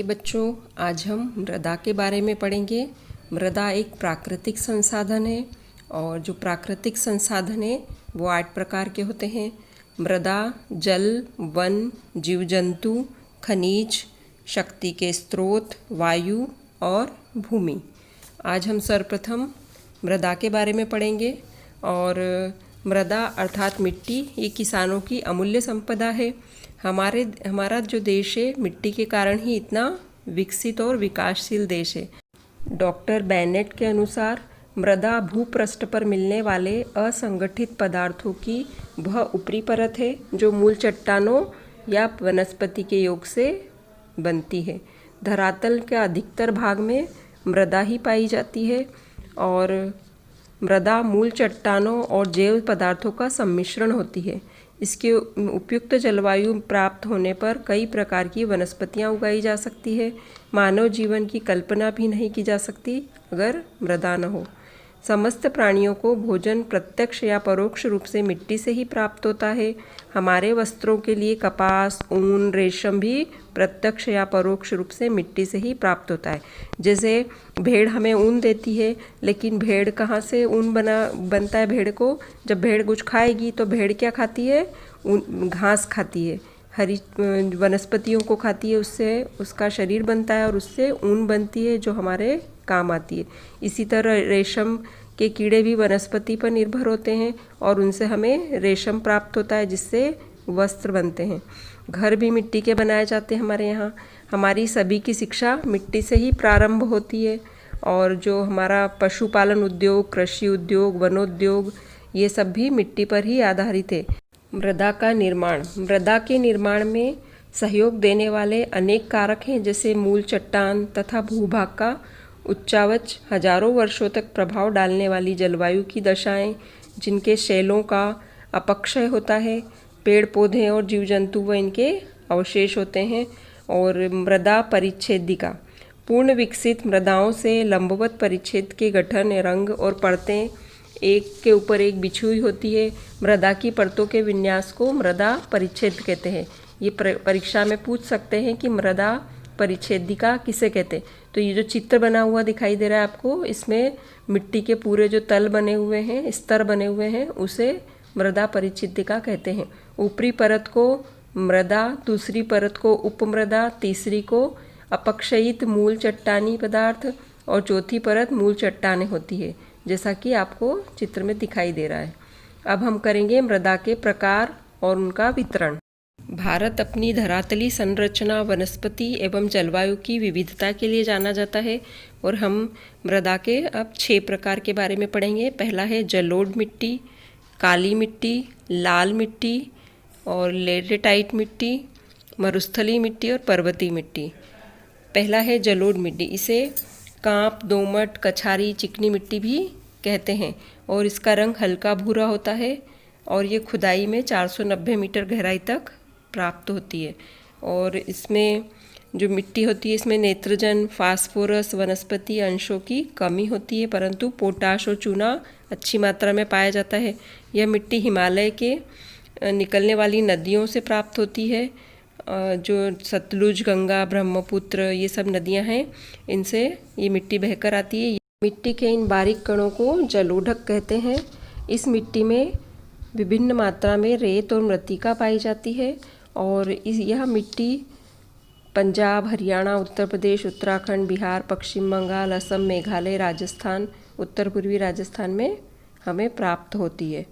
बच्चों, आज हम मृदा के बारे में पढ़ेंगे। मृदा एक प्राकृतिक संसाधन है और जो प्राकृतिक संसाधन है वो 8 प्रकार के होते हैं। मृदा जल, वन, जीव जंतु, खनिज, शक्ति के स्रोत, वायु और भूमि। आज हम सर्वप्रथम मृदा के बारे में पढ़ेंगे। और मृदा अर्थात मिट्टी ये किसानों की अमूल्य संपदा है। हमारा जो देश है मिट्टी के कारण ही इतना विकसित और विकासशील देश है। डॉक्टर बेनेट के अनुसार मृदा भूपृष्ठ पर मिलने वाले असंगठित पदार्थों की वह ऊपरी परत है जो मूल चट्टानों या वनस्पति के योग से बनती है। धरातल के अधिकतर भाग में मृदा ही पाई जाती है और मृदा मूल चट्टानों और जैव पदार्थों का सम्मिश्रण होती है। इसके उपयुक्त जलवायु प्राप्त होने पर कई प्रकार की वनस्पतियां उगाई जा सकती है। मानव जीवन की कल्पना भी नहीं की जा सकती अगर मृदा न हो। समस्त प्राणियों को भोजन प्रत्यक्ष या परोक्ष रूप से मिट्टी से ही प्राप्त होता है। हमारे वस्त्रों के लिए कपास, ऊन, रेशम भी प्रत्यक्ष या परोक्ष रूप से मिट्टी से ही प्राप्त होता है। जैसे भेड़ हमें ऊन देती है, लेकिन भेड़ कहाँ से ऊन बनता है? भेड़ को जब भेड़ कुछ खाएगी तो भेड़ क्या खाती है? घास खाती है, हरी वनस्पतियों को खाती है, उससे उसका शरीर बनता है और उससे ऊन बनती है जो हमारे काम आती है। इसी तरह रेशम के कीड़े भी वनस्पति पर निर्भर होते हैं और उनसे हमें रेशम प्राप्त होता है जिससे वस्त्र बनते हैं। घर भी मिट्टी के बनाए जाते हैं हमारे यहाँ। हमारी सभी की शिक्षा मिट्टी से ही प्रारंभ होती है और जो हमारा पशुपालन उद्योग, कृषि उद्योग, वनोद्योग ये सब भी मिट्टी पर ही आधारित है। मृदा का निर्माण। मृदा के निर्माण में सहयोग देने वाले अनेक कारक हैं, जैसे मूल चट्टान तथा भूभाग का उच्चावच हजारों वर्षों तक प्रभाव डालने वाली जलवायु की दशाएं, जिनके शैलों का अपक्षय होता है, पेड़ पौधे और जीव जंतु व इनके अवशेष होते हैं। और मृदा परिच्छेदिका। पूर्ण विकसित मृदाओं से लंबवत परिच्छेद के गठन, रंग और परतें एक के ऊपर एक बिछी हुई होती है। मृदा की परतों के विन्यास को मृदा परिच्छेद कहते हैं। ये परीक्षा में पूछ सकते हैं कि मृदा परिच्छेदिका किसे कहते हैं। तो ये जो चित्र बना हुआ दिखाई दे रहा है आपको, इसमें मिट्टी के पूरे जो तल बने हुए हैं, स्तर बने हुए हैं, उसे मृदा परिच्छेदिका कहते हैं। ऊपरी परत को मृदा, दूसरी परत को उपमृदा, तीसरी को अपक्षयित मूल चट्टानी पदार्थ और चौथी परत मूल चट्टानें होती है, जैसा कि आपको चित्र में दिखाई दे रहा है। अब हम करेंगे मृदा के प्रकार और उनका वितरण। भारत अपनी धरातली संरचना, वनस्पति एवं जलवायु की विविधता के लिए जाना जाता है और हम मृदा के अब 6 प्रकार के बारे में पढ़ेंगे। पहला है जलोढ़ मिट्टी, काली मिट्टी, लाल मिट्टी और लेटेराइट मिट्टी, मरुस्थलीय मिट्टी और पर्वतीय मिट्टी। पहला है जलोढ़ मिट्टी। इसे कांप, दोमट, कछारी, चिकनी मिट्टी भी कहते हैं और इसका रंग हल्का भूरा होता है और ये खुदाई में 490 मीटर गहराई तक प्राप्त होती है। और इसमें जो मिट्टी होती है, इसमें नाइट्रोजन, फास्फोरस, वनस्पति अंशों की कमी होती है, परंतु पोटाश और चूना अच्छी मात्रा में पाया जाता है। यह मिट्टी हिमालय के निकलने वाली नदियों से प्राप्त होती है। जो सतलुज, गंगा, ब्रह्मपुत्र ये सब नदियां हैं, इनसे ये मिट्टी बहकर आती है। मिट्टी के इन बारीक कणों को जलोढ़क कहते हैं। इस मिट्टी में विभिन्न मात्रा में रेत और मृत्तिका पाई जाती है और यह मिट्टी पंजाब, हरियाणा, उत्तर प्रदेश, उत्तराखंड, बिहार, पश्चिम बंगाल, असम, मेघालय, राजस्थान, उत्तर पूर्वी राजस्थान में हमें प्राप्त होती है।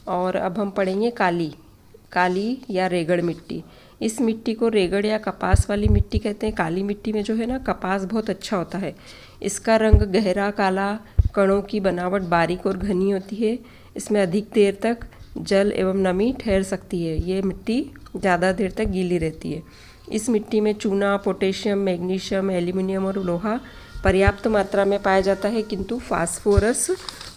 और अब हम पढ़ेंगे काली या रेगड़ मिट्टी। इस मिट्टी को रेगड़ या कपास वाली मिट्टी कहते हैं। काली मिट्टी में जो है ना, कपास बहुत अच्छा होता है। इसका रंग गहरा काला, कणों की बनावट बारीक और घनी होती है। इसमें अधिक देर तक जल एवं नमी ठहर सकती है। ये मिट्टी ज़्यादा देर तक गीली रहती है। इस मिट्टी में चूना, पोटेशियम, मैग्नीशियम, एल्यूमिनियम और लोहा पर्याप्त मात्रा में पाया जाता है, किंतु फास्फोरस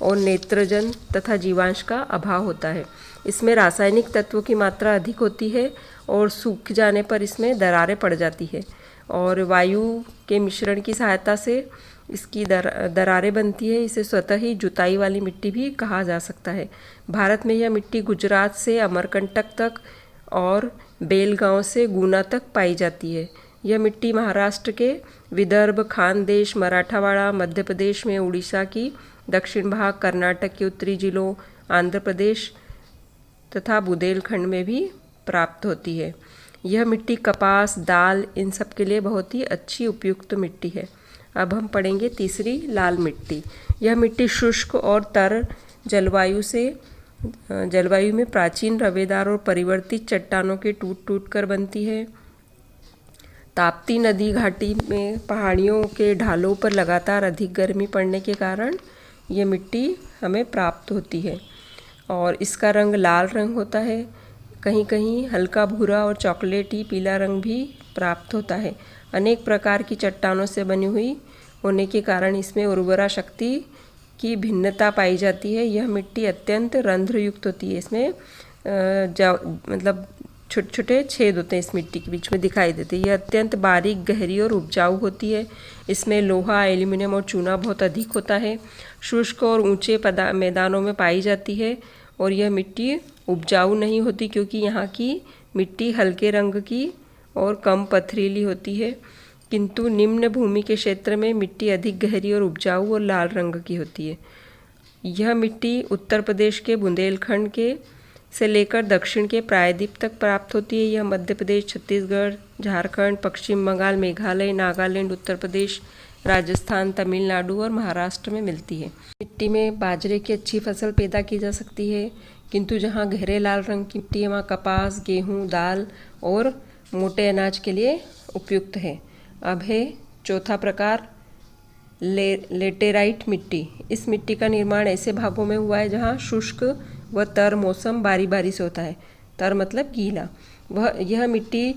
और नाइट्रोजन तथा जीवांश का अभाव होता है। इसमें रासायनिक तत्वों की मात्रा अधिक होती है और सूख जाने पर इसमें दरारें पड़ जाती है और वायु के मिश्रण की सहायता से इसकी दरारें बनती है। इसे स्वतः ही जुताई वाली मिट्टी भी कहा जा सकता है। भारत में यह मिट्टी गुजरात से अमरकंटक तक और बेलगांव से गुना तक पाई जाती है। यह मिट्टी महाराष्ट्र के विदर्भ, खानदेश, मराठावाड़ा, मध्य प्रदेश में, उड़ीसा की दक्षिण भाग, कर्नाटक के उत्तरी जिलों, आंध्र प्रदेश तथा बुंदेलखंड में भी प्राप्त होती है। यह मिट्टी कपास, दाल इन सब के लिए बहुत ही अच्छी उपयुक्त मिट्टी है। अब हम पढ़ेंगे तीसरी, लाल मिट्टी। यह मिट्टी शुष्क और तर जलवायु में प्राचीन रवेदार और परिवर्तित चट्टानों के टूट टूट कर बनती है। ताप्ती नदी घाटी में पहाड़ियों के ढालों पर लगातार अधिक गर्मी पड़ने के कारण ये मिट्टी हमें प्राप्त होती है और इसका रंग लाल रंग होता है। कहीं कहीं हल्का भूरा और चॉकलेटी पीला रंग भी प्राप्त होता है। अनेक प्रकार की चट्टानों से बनी हुई होने के कारण इसमें उर्वरा शक्ति की भिन्नता पाई जाती है। यह मिट्टी अत्यंत रंध्रयुक्त होती है। इसमें मतलब छोटे छोटे छेद होते हैं इस मिट्टी के बीच में दिखाई देते हैं। यह अत्यंत बारीक, गहरी और उपजाऊ होती है। इसमें लोहा, एल्यूमिनियम और चूना बहुत अधिक होता है। शुष्क और ऊंचे मैदानों में पाई जाती है और यह मिट्टी उपजाऊ नहीं होती क्योंकि यहाँ की मिट्टी हल्के रंग की और कम पथरीली होती है, किंतु निम्न भूमि के क्षेत्र में मिट्टी अधिक गहरी और उपजाऊ और लाल रंग की होती है। यह मिट्टी उत्तर प्रदेश के बुंदेलखंड के से लेकर दक्षिण के प्रायद्वीप तक प्राप्त होती है। यह मध्य प्रदेश, छत्तीसगढ़, झारखंड, पश्चिम बंगाल, मेघालय, नागालैंड, उत्तर प्रदेश, राजस्थान, तमिलनाडु और महाराष्ट्र में मिलती है। मिट्टी में बाजरे की अच्छी फसल पैदा की जा सकती है, किंतु जहाँ गहरे लाल रंग की मिट्टी है वहाँ कपास, गेहूँ, दाल और मोटे अनाज के लिए उपयुक्त है। अब है चौथा प्रकार, लेटेराइट मिट्टी। इस मिट्टी का निर्माण ऐसे भागों में हुआ है जहाँ शुष्क व तर मौसम बारी बारी से होता है। तर मतलब गीला। यह मिट्टी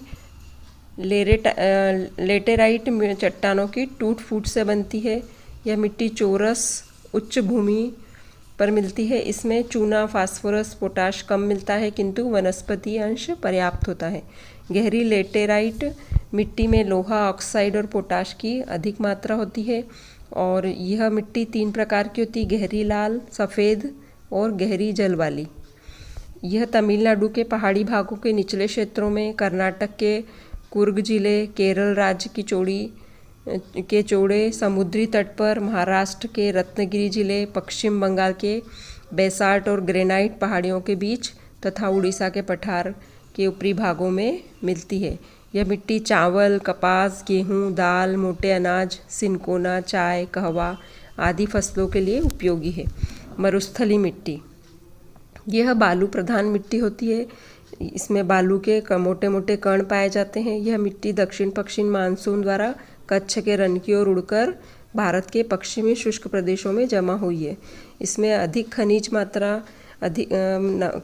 लेटेराइट चट्टानों की टूट फूट से बनती है। यह मिट्टी चौरस उच्च भूमि पर मिलती है। इसमें चूना, फास्फोरस, पोटाश कम मिलता है, किंतु वनस्पति अंश पर्याप्त होता है। गहरी लेटेराइट मिट्टी में लोहा, ऑक्साइड और पोटाश की अधिक मात्रा होती है और यह मिट्टी 3 प्रकार की होती है, गहरी लाल, सफ़ेद और गहरी जल वाली। यह तमिलनाडु के पहाड़ी भागों के निचले क्षेत्रों में, कर्नाटक के कुर्ग जिले, केरल राज्य के चौड़े समुद्री तट पर, महाराष्ट्र के रत्नगिरी जिले, पश्चिम बंगाल के बेसाल्ट और ग्रेनाइट पहाड़ियों के बीच तथा उड़ीसा के पठार के ऊपरी भागों में मिलती है। यह मिट्टी चावल, कपास, गेहूँ, दाल, मोटे अनाज, सिनकोना, चाय, कहवा आदि फसलों के लिए उपयोगी है। मरुस्थली मिट्टी, यह बालू प्रधान मिट्टी होती है। इसमें बालू के मोटे मोटे कण पाए जाते हैं। यह मिट्टी दक्षिण पश्चिम मानसून द्वारा कच्छ के रन की ओर उड़कर भारत के पश्चिमी शुष्क प्रदेशों में जमा हुई है। इसमें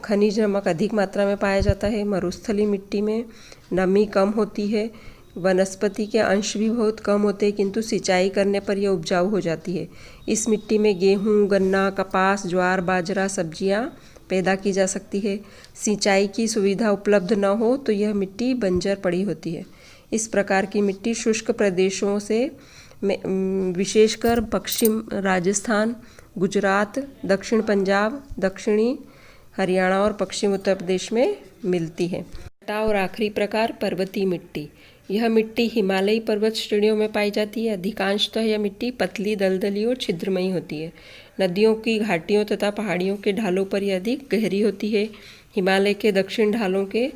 खनिज नमक अधिक मात्रा में पाया जाता है। मरुस्थली मिट्टी में नमी कम होती है, वनस्पति के अंश भी बहुत कम होते हैं, किंतु सिंचाई करने पर यह उपजाऊ हो जाती है। इस मिट्टी में गेहूँ, गन्ना, कपास, ज्वार, बाजरा, सब्जियाँ पैदा की जा सकती है। सिंचाई की सुविधा उपलब्ध न हो तो यह मिट्टी बंजर पड़ी होती है। इस प्रकार की मिट्टी शुष्क प्रदेशों से विशेषकर पश्चिम राजस्थान, गुजरात, दक्षिण पंजाब, दक्षिणी हरियाणा और पश्चिम उत्तर प्रदेश में मिलती है। और आखिरी प्रकार, पर्वतीय मिट्टी। यह मिट्टी हिमालयी पर्वत श्रेणियों में पाई जाती है। अधिकांशतः यह मिट्टी पतली, दलदली और छिद्रमयी होती है। नदियों की घाटियों तथा पहाड़ियों के ढालों पर यह अधिक गहरी होती है। हिमालय के दक्षिण ढालों के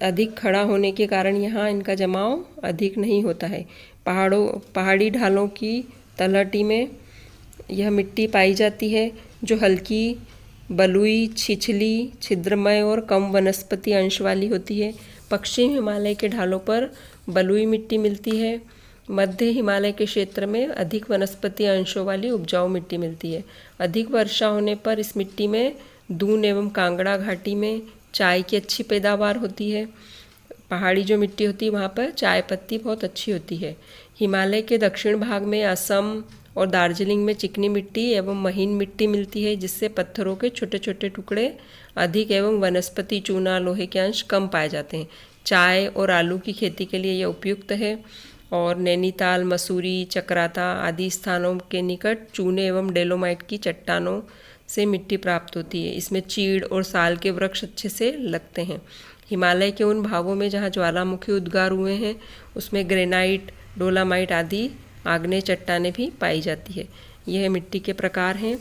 अधिक खड़ा होने के कारण यहाँ इनका जमाव अधिक नहीं होता है। पहाड़ी ढालों की तलहटी में यह मिट्टी पाई जाती है जो हल्की, बलुई, छिछली, छिद्रमय और कम वनस्पति अंश वाली होती है। पश्चिम हिमालय के ढालों पर बलुई मिट्टी मिलती है। मध्य हिमालय के क्षेत्र में अधिक वनस्पति अंशों वाली उपजाऊ मिट्टी मिलती है। अधिक वर्षा होने पर इस मिट्टी में दून एवं कांगड़ा घाटी में चाय की अच्छी पैदावार होती है। पहाड़ी जो मिट्टी होती है वहाँ पर चाय पत्ती बहुत अच्छी होती है। हिमालय के दक्षिण भाग में असम और दार्जिलिंग में चिकनी मिट्टी एवं महीन मिट्टी मिलती है, जिससे पत्थरों के छोटे छोटे टुकड़े अधिक एवं वनस्पति, चूना, लोहे के अंश कम पाए जाते हैं। चाय और आलू की खेती के लिए यह उपयुक्त है और नैनीताल, मसूरी, चक्राता आदि स्थानों के निकट चूने एवं डेलोमाइट की चट्टानों से मिट्टी प्राप्त होती है। इसमें चीड़ और साल के वृक्ष अच्छे से लगते हैं। हिमालय के उन भागों में जहाँ ज्वालामुखी उद्गार हुए हैं उसमें ग्रेनाइट, डोलामाइट आदि आग्नेय चट्टानें भी पाई जाती है। यह मिट्टी के प्रकार हैं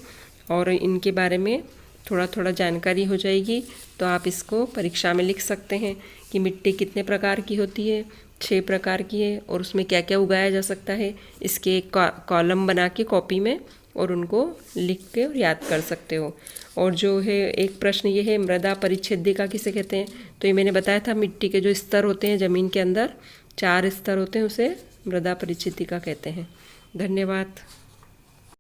और इनके बारे में थोड़ा थोड़ा जानकारी हो जाएगी तो आप इसको परीक्षा में लिख सकते हैं कि मिट्टी कितने प्रकार की होती है। 6 प्रकार की है और उसमें क्या क्या उगाया जा सकता है। इसके एक कॉलम बना के कॉपी में और उनको लिख के और याद कर सकते हो। और जो है एक प्रश्न ये है, मृदा परिच्छेदिका किसे कहते हैं? तो ये मैंने बताया था, मिट्टी के जो स्तर होते हैं ज़मीन के अंदर 4 स्तर होते हैं, उसे मृदा परिच्छेदिका कहते हैं। धन्यवाद।